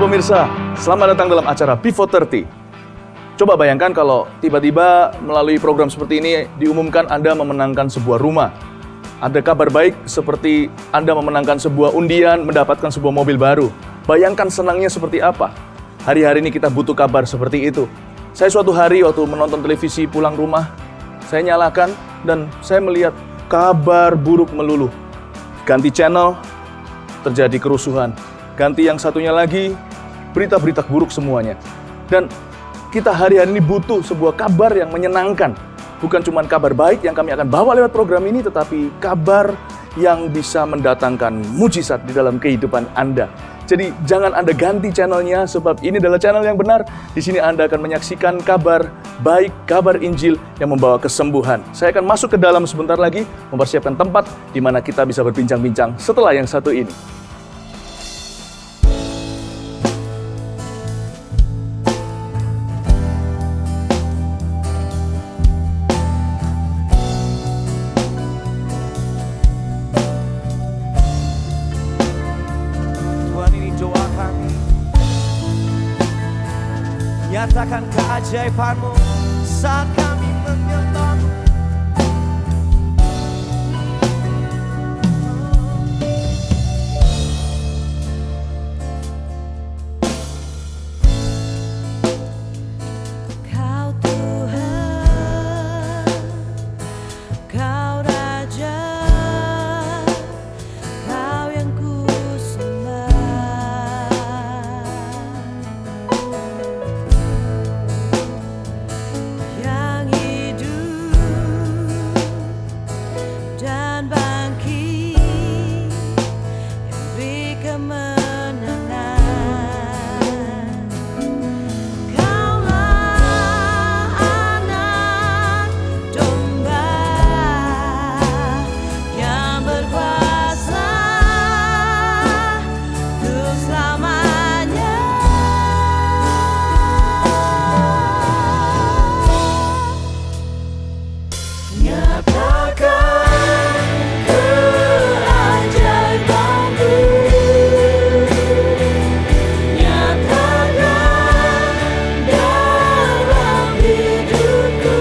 pemirsa, selamat datang dalam acara Pivot 30. Coba bayangkan kalau tiba-tiba melalui program seperti ini diumumkan Anda memenangkan sebuah rumah. Ada kabar baik seperti Anda memenangkan sebuah undian, mendapatkan sebuah mobil baru. Bayangkan senangnya seperti apa. Hari-hari ini kita butuh kabar seperti itu. Saya suatu hari waktu menonton televisi pulang rumah, saya nyalakan dan saya melihat kabar buruk melulu. Ganti channel, terjadi kerusuhan. Ganti yang satunya lagi, berita-berita buruk semuanya. Dan kita hari-hari ini butuh sebuah kabar yang menyenangkan. Bukan cuma kabar baik yang kami akan bawa lewat program ini, tetapi kabar yang bisa mendatangkan mujizat di dalam kehidupan Anda. Jadi jangan Anda ganti channelnya, sebab ini adalah channel yang benar. Di sini Anda akan menyaksikan kabar baik, kabar Injil yang membawa kesembuhan. Saya akan masuk ke dalam sebentar lagi, mempersiapkan tempat di mana kita bisa berbincang-bincang setelah yang satu ini. Nyatakan keajaiban-Mu saat kami menonton. Kau Tuhan, Kau Raja, Kau yang ku sembah. Yang hidup dan bangkit, yang beri kemenangan. Kaulah anak domba yang berkuasa untuk selamanya. Nyatakan keajaiban-Mu, nyatakan dalam hidupku,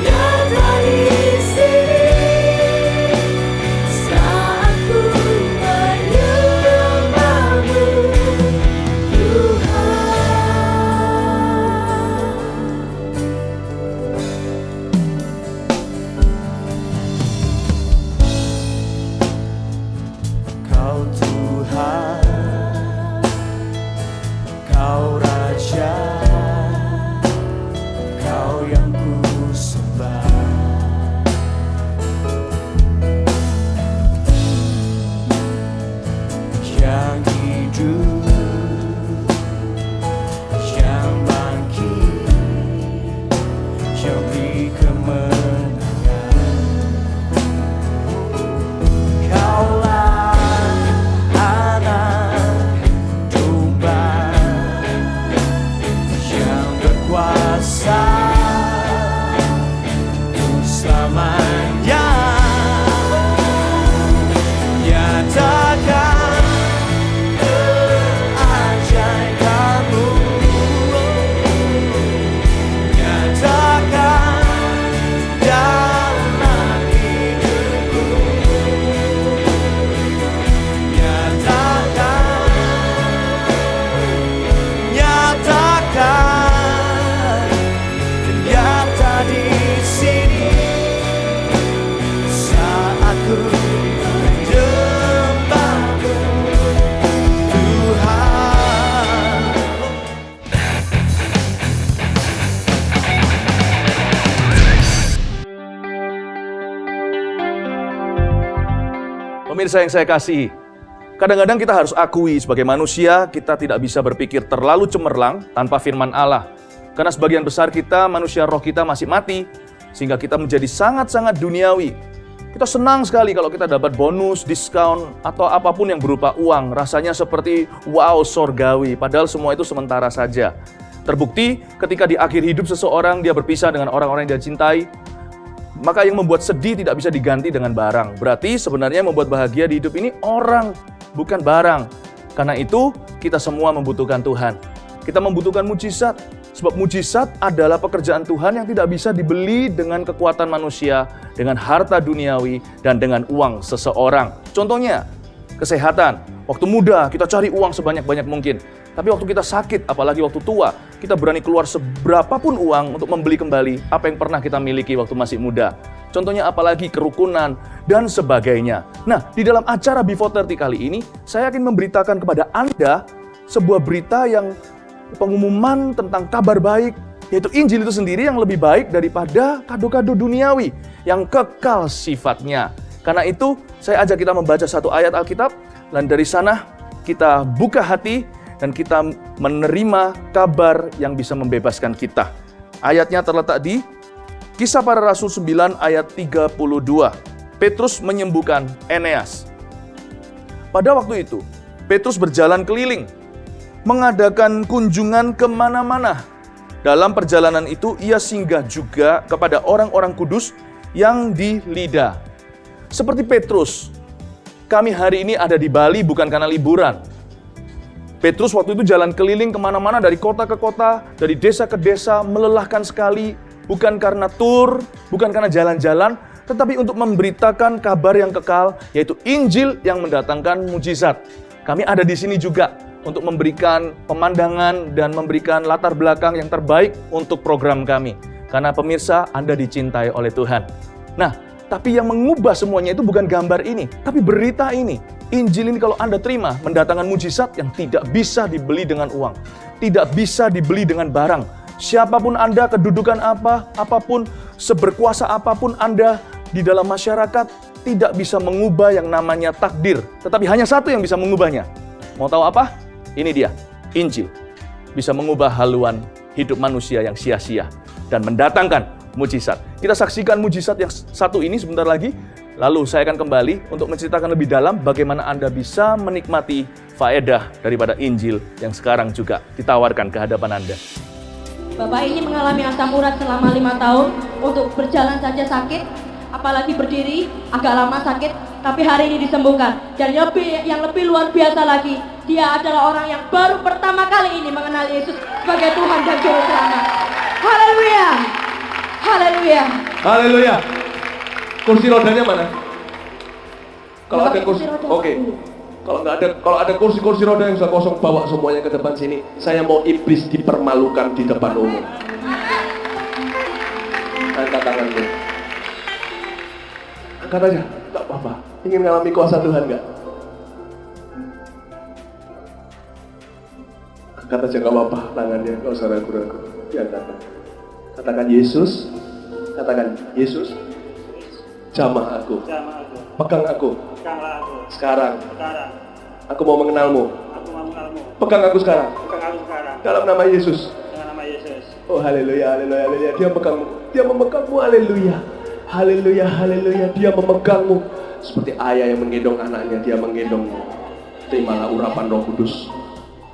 nyata di sini saat ku menyembah-Mu, Tuhan. Kau Tuhan, Kau Raja, Kau yang ku sembah. Yang hidup, yang bangkit, yang beri kemenangan. Kaulah anak domba yang berkuasa untuk selamanya. Nyatakan keajaiban-Mu, nyatakan dalam hidupku, nyatakan nyata di sini saat ku menyembah-Mu, Tuhan. Pemirsa yang saya kasihi, kadang-kadang kita harus akui sebagai manusia, kita tidak bisa berpikir terlalu cemerlang tanpa firman Allah. Karena sebagian besar kita, manusia roh kita masih mati, sehingga kita menjadi sangat-sangat duniawi. Kita senang sekali kalau kita dapat bonus, diskon, atau apapun yang berupa uang. Rasanya seperti wow, sorgawi, padahal semua itu sementara saja. Terbukti ketika di akhir hidup seseorang dia berpisah dengan orang-orang yang dia cintai, maka yang membuat sedih tidak bisa diganti dengan barang. Berarti sebenarnya yang membuat bahagia di hidup ini orang, bukan barang. Karena itu kita semua membutuhkan Tuhan. Kita membutuhkan mujizat. Sebab mujizat adalah pekerjaan Tuhan yang tidak bisa dibeli dengan kekuatan manusia, dengan harta duniawi, dan dengan uang seseorang. Contohnya, kesehatan. Waktu muda kita cari uang sebanyak-banyak mungkin. Tapi waktu kita sakit, apalagi waktu tua, kita berani keluar seberapapun uang untuk membeli kembali apa yang pernah kita miliki waktu masih muda. Contohnya apalagi kerukunan dan sebagainya. Nah, di dalam acara Before 30 kali ini, saya akan memberitakan kepada Anda sebuah berita yang pengumuman tentang kabar baik, yaitu Injil itu sendiri yang lebih baik daripada kado-kado duniawi yang kekal sifatnya. Karena itu, saya ajak kita membaca satu ayat Alkitab, dan dari sana kita buka hati dan kita menerima kabar yang bisa membebaskan kita. Ayatnya terletak di Kisah Para Rasul 9 ayat 32. Petrus menyembuhkan Eneas. Pada waktu itu, Petrus berjalan keliling, mengadakan kunjungan kemana-mana. Dalam perjalanan itu, ia singgah juga kepada orang-orang kudus yang di Lida. Seperti Petrus, kami hari ini ada di Bali bukan karena liburan. Petrus waktu itu jalan keliling kemana-mana dari kota ke kota, dari desa ke desa, melelahkan sekali. Bukan karena tur, bukan karena jalan-jalan, tetapi untuk memberitakan kabar yang kekal, yaitu Injil yang mendatangkan mujizat. Kami ada di sini juga untuk memberikan pemandangan dan memberikan latar belakang yang terbaik untuk program kami. Karena pemirsa, Anda dicintai oleh Tuhan. Nah, tapi yang mengubah semuanya itu bukan gambar ini, tapi berita ini. Injil ini kalau Anda terima, mendatangkan mujizat yang tidak bisa dibeli dengan uang. Tidak bisa dibeli dengan barang. Siapapun Anda, kedudukan apapun, seberkuasa apapun Anda di dalam masyarakat, tidak bisa mengubah yang namanya takdir. Tetapi hanya satu yang bisa mengubahnya. Mau tahu apa? Ini dia, Injil. Bisa mengubah haluan hidup manusia yang sia-sia dan mendatangkan mujizat. Kita saksikan mujizat yang satu ini sebentar lagi. Lalu saya akan kembali untuk menceritakan lebih dalam bagaimana Anda bisa menikmati faedah daripada Injil yang sekarang juga ditawarkan ke hadapan Anda. Bapak ini mengalami asam urat selama 5 tahun, untuk berjalan saja sakit, apalagi berdiri agak lama sakit, tapi hari ini disembuhkan. Dan yang lebih luar biasa lagi, dia adalah orang yang baru pertama kali ini mengenal Yesus sebagai Tuhan dan Juru Selamat. Haleluya! Haleluya! Haleluya. Kursi rodanya mana? Kalau ada kursi, roda oke. dulu. Kalau ada kursi roda yang sudah kosong, bawa semuanya ke depan sini. Saya mau iblis dipermalukan di depan umum. Angkat tanganmu. Angkat aja, tak apa-apa. Ingin mengalami kuasa Tuhan nggak? Angkat aja, nggak apa-apa. Tangannya, nggak usah ragu-ragu. Diangkat. Katakan Yesus. Katakan Yesus. Jamah aku. Pegang aku. Sekarang. Aku mau mengenalmu. Pegang aku sekarang. Dalam nama Yesus. Oh haleluya, haleluya, haleluya. Dia memegangmu. Dia memegangmu, haleluya. Haleluya, haleluya. Dia memegangmu. Seperti ayah yang menggendong anaknya, dia menggendongmu. Terimalah urapan Roh Kudus.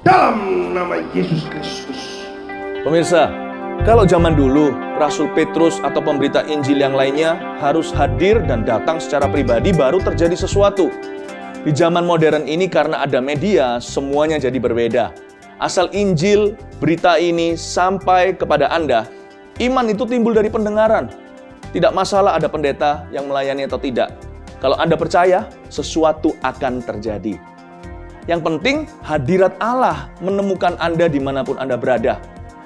Dalam nama Yesus Kristus. Pemirsa, kalau zaman dulu, Rasul Petrus atau pemberita Injil yang lainnya harus hadir dan datang secara pribadi baru terjadi sesuatu. Di zaman modern ini karena ada media, semuanya jadi berbeda. Asal Injil, berita ini sampai kepada Anda, iman itu timbul dari pendengaran. Tidak masalah ada pendeta yang melayani atau tidak. Kalau Anda percaya, sesuatu akan terjadi. Yang penting, hadirat Allah menemukan Anda dimanapun Anda berada.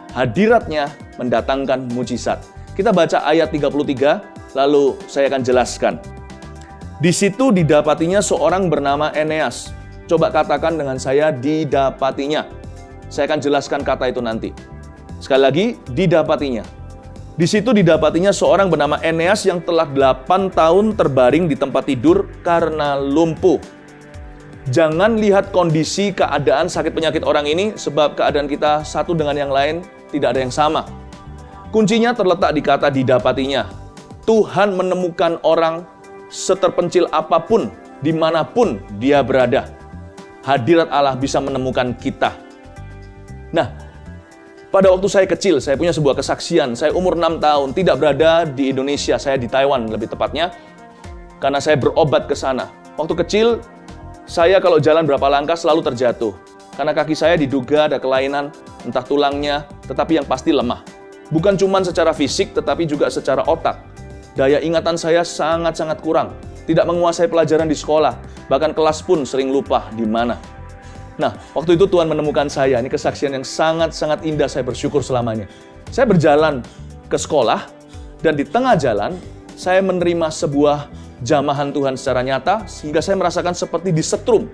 Hadiratnya mendatangkan mujizat. Kita baca ayat 33, lalu saya akan jelaskan. Di situ didapatinya seorang bernama Eneas. Coba katakan dengan saya, didapatinya. Saya akan jelaskan kata itu nanti. Sekali lagi, didapatinya. Di situ didapatinya seorang bernama Eneas yang telah 8 tahun terbaring di tempat tidur karena lumpuh. Jangan lihat kondisi keadaan sakit penyakit orang ini, sebab keadaan kita satu dengan yang lain tidak ada yang sama. Kuncinya terletak di kata didapatinya. Tuhan menemukan orang seterpencil apapun, dimanapun dia berada. Hadirat Allah bisa menemukan kita. Nah, Pada waktu saya kecil, saya punya sebuah kesaksian. Saya umur 6 tahun, tidak berada di Indonesia, saya di Taiwan lebih tepatnya. Karena saya berobat ke sana. Waktu kecil, saya kalau jalan berapa langkah selalu terjatuh. Karena kaki saya diduga ada kelainan, entah tulangnya, tetapi yang pasti lemah. Bukan cuma secara fisik, tetapi juga secara otak. Daya ingatan saya sangat-sangat kurang. Tidak menguasai pelajaran di sekolah, bahkan kelas pun sering lupa di mana. Nah, waktu itu Tuhan menemukan saya. Ini kesaksian yang sangat-sangat indah, saya bersyukur selamanya. Saya berjalan ke sekolah, dan di tengah jalan, saya menerima sebuah jamahan Tuhan secara nyata, sehingga saya merasakan seperti disetrum.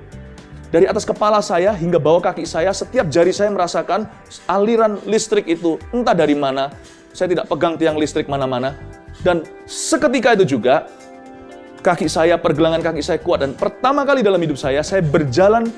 Dari atas kepala saya hingga bawah kaki saya, setiap jari saya merasakan aliran listrik itu, entah dari mana. Saya tidak pegang tiang listrik mana-mana. Dan seketika itu juga, kaki saya, pergelangan kaki saya kuat. Dan pertama kali dalam hidup saya berjalan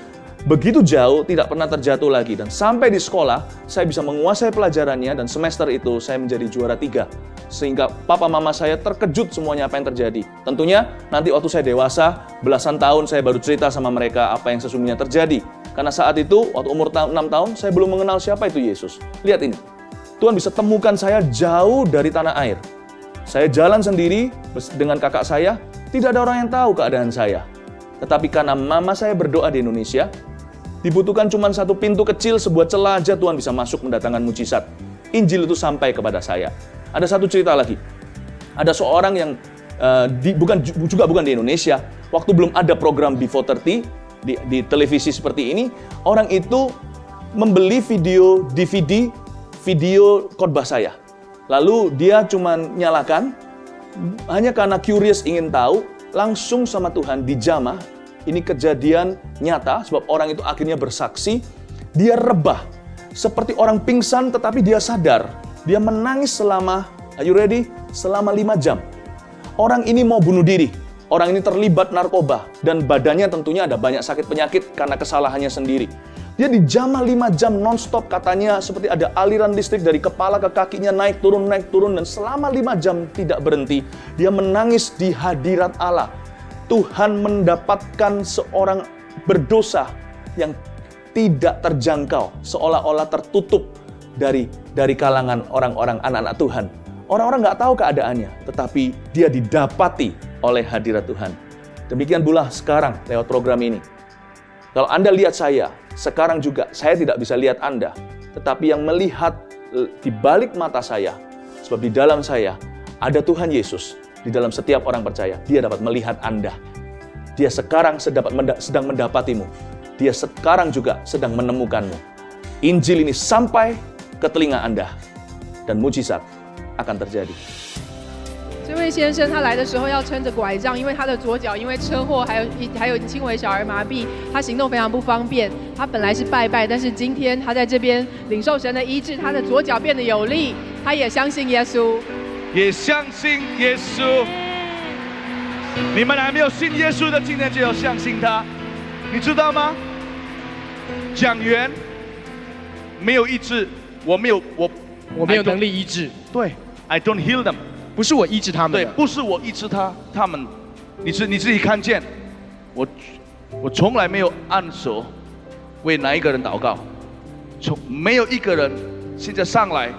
begitu jauh, tidak pernah terjatuh lagi. Dan sampai di sekolah, saya bisa menguasai pelajarannya, dan semester itu saya menjadi juara 3. Sehingga papa mama saya terkejut semuanya apa yang terjadi. Tentunya nanti waktu saya dewasa, belasan tahun saya baru cerita sama mereka apa yang sesungguhnya terjadi. Karena saat itu, waktu umur 6 tahun, saya belum mengenal siapa itu Yesus. Lihat ini, Tuhan bisa temukan saya jauh dari tanah air. Saya jalan sendiri dengan kakak saya, tidak ada orang yang tahu keadaan saya. Tetapi karena mama saya berdoa di Indonesia, dibutuhkan cuma satu pintu kecil, sebuah celah aja Tuhan bisa masuk mendatangkan mujizat. Injil itu sampai kepada saya. Ada satu cerita lagi. Ada seorang yang bukan di Indonesia. Waktu belum ada program Before 30 di televisi seperti ini, orang itu membeli video DVD, video khotbah saya. Lalu dia cuma nyalakan, hanya karena curious ingin tahu, langsung sama Tuhan dijamah. Ini kejadian nyata, sebab orang itu akhirnya bersaksi. Dia rebah, seperti orang pingsan, tetapi dia sadar. Dia menangis selama, are you ready? Selama 5 jam. Orang ini mau bunuh diri. Orang ini terlibat narkoba. Dan badannya tentunya ada banyak sakit penyakit karena kesalahannya sendiri. Dia dijamah 5 jam non-stop, katanya seperti ada aliran listrik dari kepala ke kakinya, naik turun, dan selama 5 jam tidak berhenti. Dia menangis di hadirat Allah. Tuhan mendapatkan seorang berdosa yang tidak terjangkau, seolah-olah tertutup dari kalangan orang-orang anak-anak Tuhan. Orang-orang nggak tahu keadaannya, tetapi dia didapati oleh hadirat Tuhan. Demikian pula sekarang lewat program ini. Kalau Anda lihat saya, sekarang juga saya tidak bisa lihat Anda, tetapi yang melihat di balik mata saya, sebab di dalam saya ada Tuhan Yesus. Di dalam setiap orang percaya, dia dapat melihat Anda. Dia sekarang sedang mendapatimu. Dia sekarang juga sedang menemukanmu. Injil ini sampai ke telinga Anda, dan mujizat akan terjadi. 这位先生他来的时候要撑着拐杖，因为他的左脚因为车祸还有轻微小儿麻痹，他行动非常不方便。他本来是拜拜，但是今天他在这边领受神的医治，他的左脚变得有力，他也相信耶稣。也相信耶稣。你们还没有信耶稣的，今天就要相信他。你知道吗？讲员没有医治，我没有能力医治。对 ，I don't heal them。不是我医治他们。对，不是我医治他们。你自己看见，我从来没有按手为哪一个人祷告，没有一个人现在上来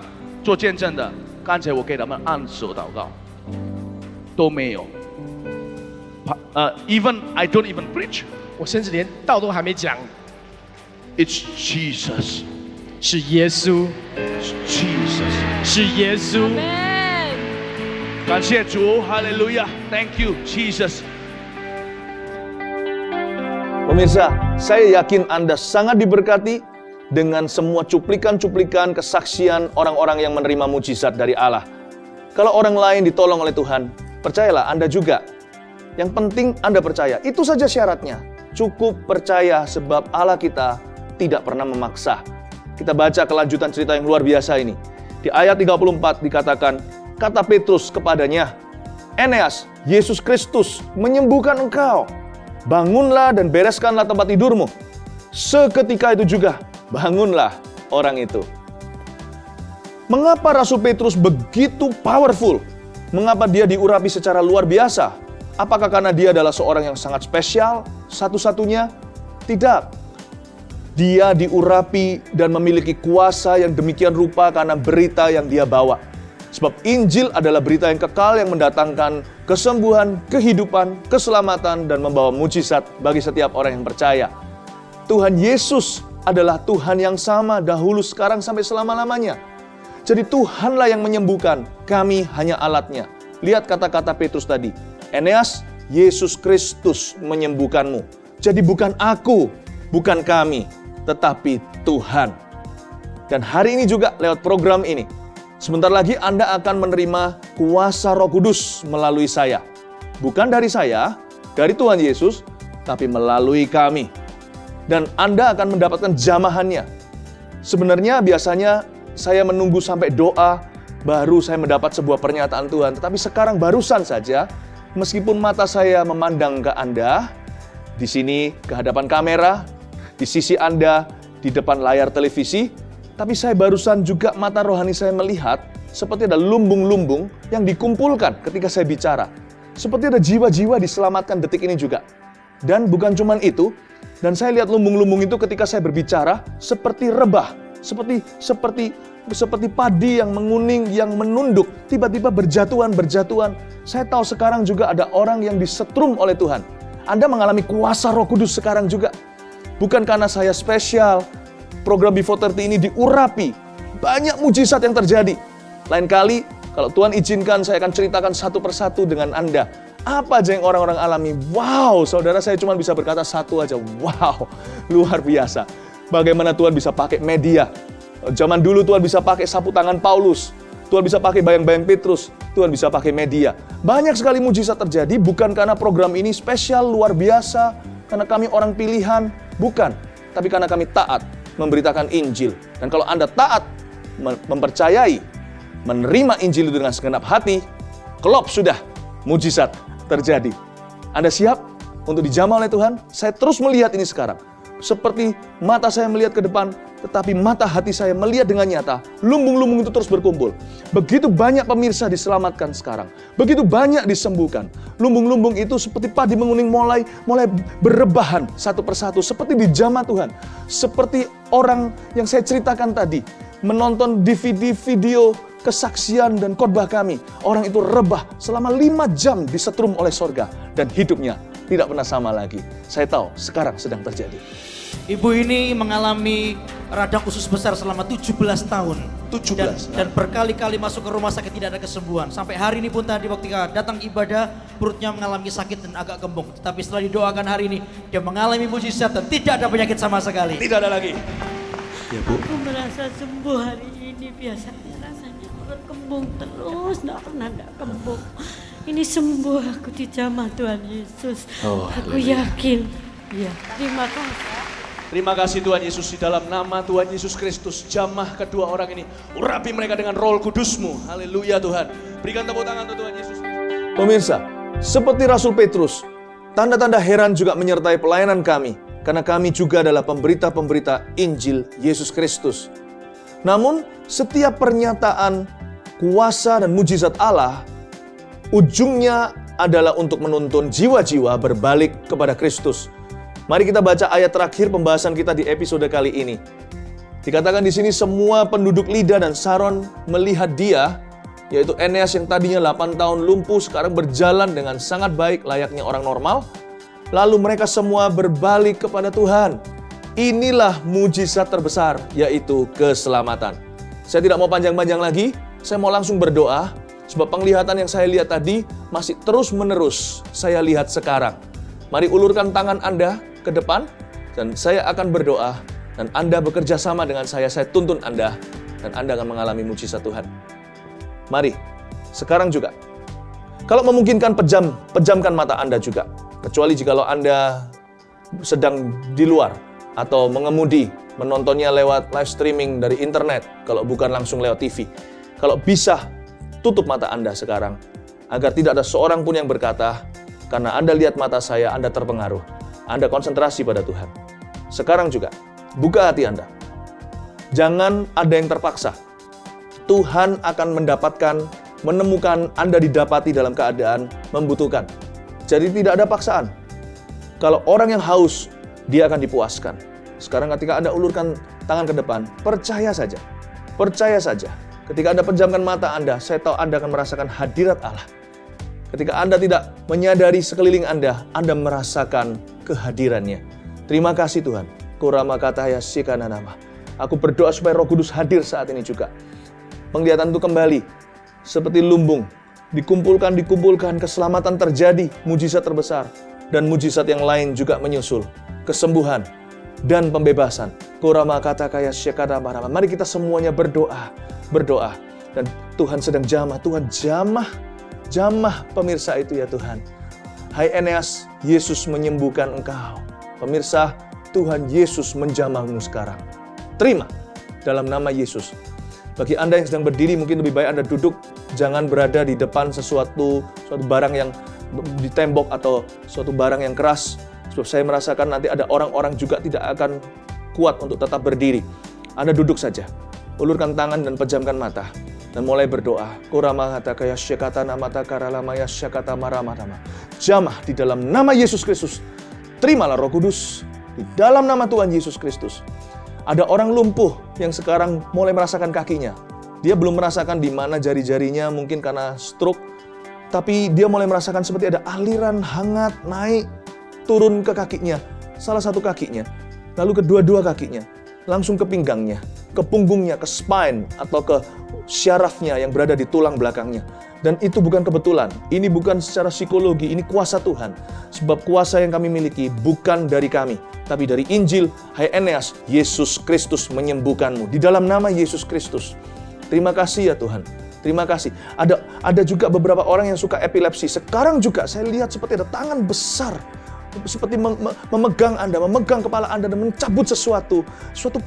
做见证的。刚才我给他们按手祷告，都没有。Even I don't even preach， 我甚至连道都还没讲。It's Jesus， 是耶稣， Jesus， 是耶稣。感谢主，哈利路亚 ，Thank you Jesus。 Pemirsa, saya yakin Anda sangat diberkati dengan semua cuplikan-cuplikan kesaksian orang-orang yang menerima mujizat dari Allah. Kalau orang lain ditolong oleh Tuhan, percayalah Anda juga. Yang penting Anda percaya. Itu saja syaratnya. Cukup percaya sebab Allah kita tidak pernah memaksa. Kita baca kelanjutan cerita yang luar biasa ini. Di ayat 34 dikatakan, kata Petrus kepadanya, Eneas, Yesus Kristus menyembuhkan engkau. Bangunlah dan bereskanlah tempat tidurmu. Seketika itu juga, bangunlah orang itu. Mengapa Rasul Petrus begitu powerful? Mengapa dia diurapi secara luar biasa? Apakah karena dia adalah seorang yang sangat spesial, satu-satunya? Tidak. Dia diurapi dan memiliki kuasa yang demikian rupa karena berita yang dia bawa. Sebab Injil adalah berita yang kekal yang mendatangkan kesembuhan, kehidupan, keselamatan, dan membawa mujizat bagi setiap orang yang percaya. Tuhan Yesus adalah Tuhan yang sama dahulu, sekarang, sampai selama-lamanya. Jadi Tuhanlah yang menyembuhkan, kami hanya alatnya. Lihat kata-kata Petrus tadi, Eneas, Yesus Kristus menyembuhkanmu. Jadi bukan aku, bukan kami, tetapi Tuhan. Dan hari ini juga lewat program ini, sebentar lagi Anda akan menerima kuasa Roh Kudus melalui saya. Bukan dari saya, dari Tuhan Yesus, tapi melalui kami. Dan Anda akan mendapatkan jamahannya. Sebenarnya biasanya saya menunggu sampai doa, baru saya mendapat sebuah pernyataan Tuhan. Tetapi sekarang barusan saja, meskipun mata saya memandang ke Anda, di sini ke hadapan kamera, di sisi Anda, di depan layar televisi, tapi saya barusan juga mata rohani saya melihat seperti ada lumbung-lumbung yang dikumpulkan ketika saya bicara. Seperti ada jiwa-jiwa diselamatkan detik ini juga. Dan bukan cuma itu, dan saya lihat lumbung-lumbung itu ketika saya berbicara seperti rebah, seperti padi yang menguning, yang menunduk, tiba-tiba berjatuhan. Saya tahu sekarang juga ada orang yang disetrum oleh Tuhan. Anda mengalami kuasa Roh Kudus sekarang juga. Bukan karena saya spesial, program Before 30 ini diurapi. Banyak mujizat yang terjadi. Lain kali, kalau Tuhan izinkan, saya akan ceritakan satu persatu dengan Anda. Apa aja yang orang-orang alami? Wow, saudara, saya cuma bisa berkata satu aja. Wow, luar biasa. Bagaimana Tuhan bisa pakai media. Zaman dulu Tuhan bisa pakai sapu tangan Paulus. Tuhan bisa pakai bayang-bayang Petrus. Tuhan bisa pakai media. Banyak sekali mujizat terjadi, bukan karena program ini spesial, luar biasa, karena kami orang pilihan. Bukan, tapi karena kami taat memberitakan Injil. Dan kalau Anda taat, mempercayai, menerima Injil itu dengan segenap hati, kelop sudah, mujizat terjadi. Anda siap untuk dijamah oleh Tuhan? Saya terus melihat ini sekarang. Seperti mata saya melihat ke depan, tetapi mata hati saya melihat dengan nyata. Lumbung-lumbung itu terus berkumpul. Begitu banyak pemirsa diselamatkan sekarang. Begitu banyak disembuhkan. Lumbung-lumbung itu seperti padi menguning mulai berrebahan satu persatu. Seperti dijamah Tuhan. Seperti orang yang saya ceritakan tadi. Menonton DVD video kesaksian dan khotbah kami. Orang itu rebah selama 5 jam disetrum oleh sorga. Dan hidupnya tidak pernah sama lagi. Saya tahu sekarang sedang terjadi. Ibu ini mengalami radang usus besar selama 17 tahun. 17. Dan berkali-kali masuk ke rumah sakit tidak ada kesembuhan. Sampai hari ini pun tadi waktu datang ibadah, perutnya mengalami sakit dan agak kembung. Tetapi setelah didoakan hari ini, dia mengalami mujizat dan tidak ada penyakit sama sekali. Tidak ada lagi. Ya, Bu. Aku merasa sembuh hari ini. Biasanya rasanya perut kembung terus, nggak pernah nggak kembung. Ini sembuh, aku dijamah Tuhan Yesus. Aku yakin. Ya, terima kasih. Terima kasih Tuhan Yesus, di dalam nama Tuhan Yesus Kristus, jamah kedua orang ini. Urapi mereka dengan Roh Kudus-Mu. Haleluya Tuhan. Berikan tepuk tangan untuk Tuhan Yesus. Pemirsa, seperti Rasul Petrus, tanda-tanda heran juga menyertai pelayanan kami. Karena kami juga adalah pemberita-pemberita Injil Yesus Kristus. Namun, setiap pernyataan kuasa dan mujizat Allah, ujungnya adalah untuk menuntun jiwa-jiwa berbalik kepada Kristus. Mari kita baca ayat terakhir pembahasan kita di episode kali ini. Dikatakan di sini semua penduduk Lida dan Saron melihat dia, yaitu Eneas yang tadinya 8 tahun lumpuh, sekarang berjalan dengan sangat baik layaknya orang normal. Lalu mereka semua berbalik kepada Tuhan. Inilah mujizat terbesar, yaitu keselamatan. Saya tidak mau panjang-panjang lagi, saya mau langsung berdoa, sebab penglihatan yang saya lihat tadi masih terus-menerus saya lihat sekarang. Mari ulurkan tangan Anda ke depan, dan saya akan berdoa, dan Anda bekerja sama dengan saya tuntun Anda, dan Anda akan mengalami mujizat Tuhan. Mari, sekarang juga. Kalau memungkinkan, pejamkan mata Anda juga. Kecuali jikalau Anda sedang di luar, atau mengemudi, menontonnya lewat live streaming dari internet, kalau bukan langsung lewat TV. Kalau bisa, tutup mata Anda sekarang, agar tidak ada seorang pun yang berkata, karena Anda lihat mata saya, Anda terpengaruh. Anda konsentrasi pada Tuhan. Sekarang juga, buka hati Anda. Jangan ada yang terpaksa. Tuhan akan menemukan Anda didapati dalam keadaan membutuhkan. Jadi tidak ada paksaan. Kalau orang yang haus, dia akan dipuaskan. Sekarang ketika Anda ulurkan tangan ke depan, percaya saja. Percaya saja. Ketika Anda pejamkan mata Anda, saya tahu Anda akan merasakan hadirat Allah. Ketika Anda tidak menyadari sekeliling Anda merasakan kehadirannya. Terima kasih Tuhan. Kurama kataya sikana nama. Aku berdoa supaya Roh Kudus hadir saat ini juga. Penglihatan itu kembali seperti lumbung. Dikumpulkan, keselamatan terjadi, mujizat terbesar. Dan mujizat yang lain juga menyusul. Kesembuhan dan pembebasan. Kurama kata kaya syakada marama. Mari kita semuanya berdoa. Dan Tuhan sedang jamah. Tuhan jamah pemirsa itu ya Tuhan. Hai Eneas, Yesus menyembuhkan engkau. Pemirsa, Tuhan Yesus menjamahmu sekarang. Terima dalam nama Yesus. Bagi Anda yang sedang berdiri, mungkin lebih baik Anda duduk. Jangan berada di depan suatu barang yang di tembok atau suatu barang yang keras. Sebab saya merasakan nanti ada orang-orang juga tidak akan kuat untuk tetap berdiri. Anda duduk saja. Ulurkan tangan dan pejamkan mata. Dan mulai berdoa. Jamah di dalam nama Yesus Kristus. Terimalah Roh Kudus di dalam nama Tuhan Yesus Kristus. Ada orang lumpuh yang sekarang mulai merasakan kakinya. Dia belum merasakan di mana jari-jarinya, mungkin karena stroke. Tapi dia mulai merasakan seperti ada aliran hangat naik, turun ke kakinya. Salah satu kakinya. Lalu kedua-dua kakinya. Langsung ke pinggangnya, ke punggungnya, ke spine, atau ke syarafnya yang berada di tulang belakangnya. Dan itu bukan kebetulan, ini bukan secara psikologi, ini kuasa Tuhan. Sebab kuasa yang kami miliki bukan dari kami, tapi dari Injil. Hai Eneas, Yesus Kristus menyembuhkanmu. Di dalam nama Yesus Kristus. Terima kasih ya Tuhan. Terima kasih. Ada juga beberapa orang yang suka epilepsi. Sekarang juga saya lihat seperti ada tangan besar. Seperti memegang Anda, memegang kepala Anda dan mencabut suatu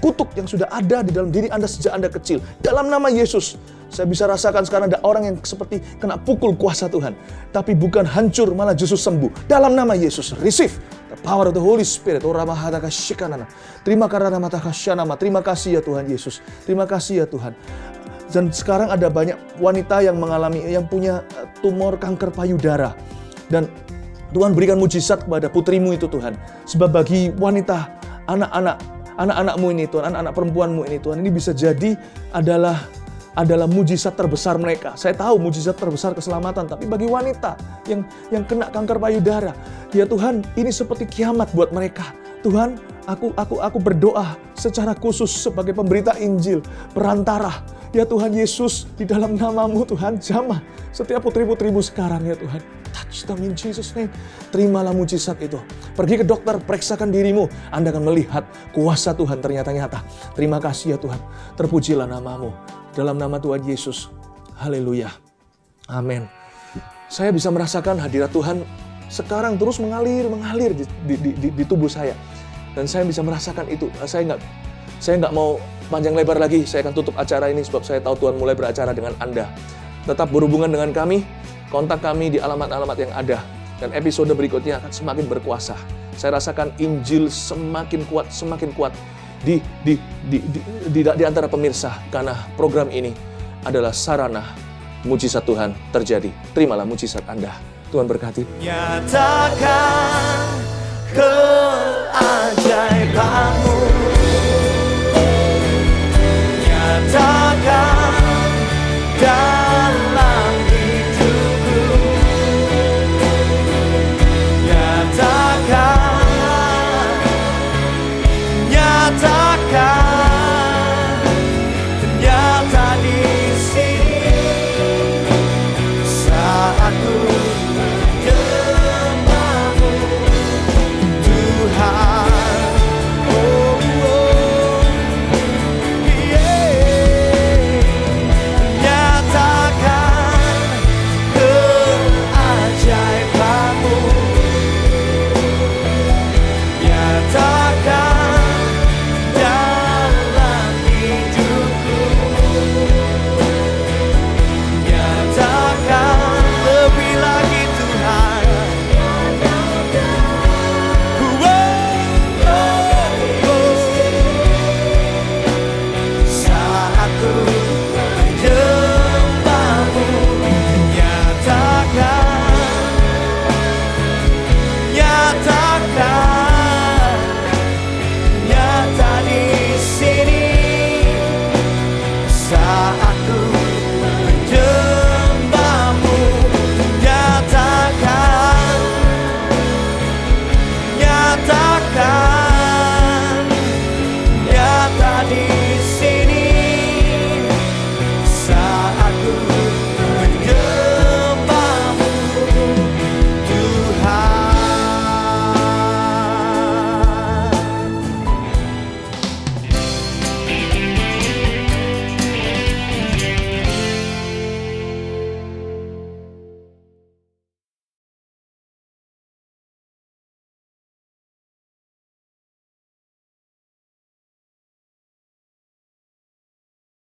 kutuk yang sudah ada di dalam diri Anda sejak Anda kecil. Dalam nama Yesus, saya bisa rasakan sekarang ada orang yang seperti kena pukul kuasa Tuhan. Tapi bukan hancur, malah justru sembuh. Dalam nama Yesus, receive the power of the Holy Spirit. Terima kasih ya Tuhan Yesus. Terima kasih ya Tuhan. Dan sekarang ada banyak wanita yang punya tumor kanker payudara. Dan Tuhan berikan mujizat kepada putrimu itu Tuhan. Sebab bagi wanita, anak-anakmu ini Tuhan, anak-anak perempuanmu ini Tuhan, ini bisa jadi adalah mujizat terbesar mereka. Saya tahu mujizat terbesar keselamatan, tapi bagi wanita yang kena kanker payudara, ya Tuhan, ini seperti kiamat buat mereka. Tuhan, aku berdoa secara khusus sebagai pemberita Injil, perantara. Ya Tuhan Yesus, di dalam namamu Tuhan, jamah setiap putri-putrimu sekarang ya Tuhan. Touch them in Jesus' name. Terimalah mujizat itu. Pergi ke dokter, periksakan dirimu. Anda akan melihat kuasa Tuhan ternyata nyata. Terima kasih ya Tuhan. Terpujilah namamu. Dalam nama Tuhan Yesus. Haleluya. Amin. Saya bisa merasakan hadirat Tuhan sekarang terus mengalir di tubuh saya. Dan saya bisa merasakan itu. Saya nggak mau panjang lebar lagi. Saya akan tutup acara ini sebab saya tahu Tuhan mulai beracara dengan Anda. Tetap berhubungan dengan kami. Kontak kami di alamat-alamat yang ada. Dan episode berikutnya akan semakin berkuasa. Saya rasakan Injil semakin kuat di antara pemirsa. Karena program ini adalah sarana mujizat Tuhan terjadi. Terimalah mujizat Anda. Tuhan berkati. Nyatakan keajaiban